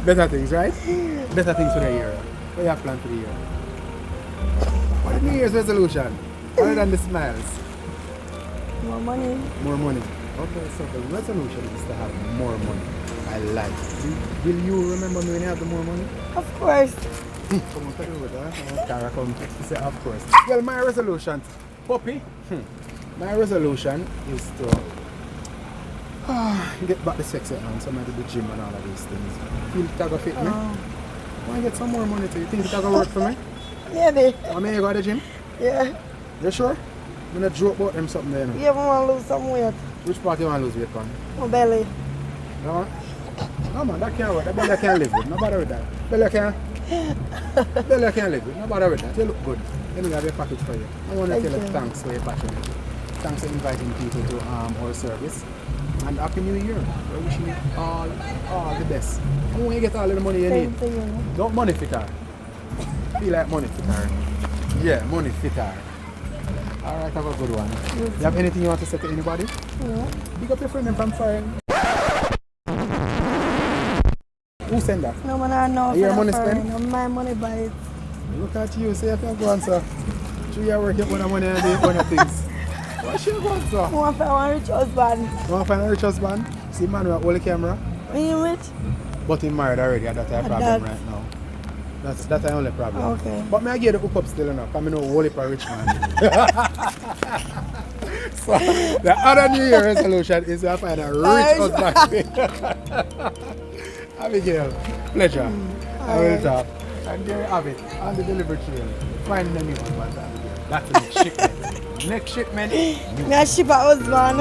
Better things, right? Better things for the year. What you have planned for the year? What is New Year's resolution? Other than the smiles. More money. More money. Okay, so the resolution is to have more money. I like it. Will you remember me when you have the more money? Of course. Come on, take it with that. Cara come to say of course. Well, my resolution, puppy. My resolution is to get back the sexy and some of the gym and all of these things. Feel it gonna fit me? Want to get some more money too? You think it's gonna work for me? Yeah, they. I mean, you go to the gym? Yeah. You sure? I'm gonna joke about them something there. Yeah, I want to lose some weight. Which part you want to lose weight on? My belly. No? No man, that can't work. That belly can't live with. No bother with that. Belly can't live with. No bother with that. You look good. Let me have your package for you. I want to tell you thanks for your passion. Thanks for inviting people to our service. And Happy New Year. We're wishing you all the best. And when you get all the money you need, don't money fit her. Feel like money fit her. Yeah, money fit her. Alright, have a good one. You have anything you want to say to anybody? Yeah. Big up your friend and from foreign. Who sent that? No, man, I know. Your money spent? No, my money buy it. Look at you, say if you go on, sir. Should you work up on money and do one of things? What should you go on, sir? I want to find a rich husband. You want to find a rich husband? See, man, we have all the camera. Are you rich? But he's married already, that's a problem right now. That's the only problem. Okay. But me I get the hook up still enough, because I know whole heap of rich man. So the other New Year resolution is to find a rich husband. Abigail, pleasure. I will talk. And there you have it, on the delivery train. Find the new husband, Abigail. That's the next shipment. Next shipment. Me a ship a husband.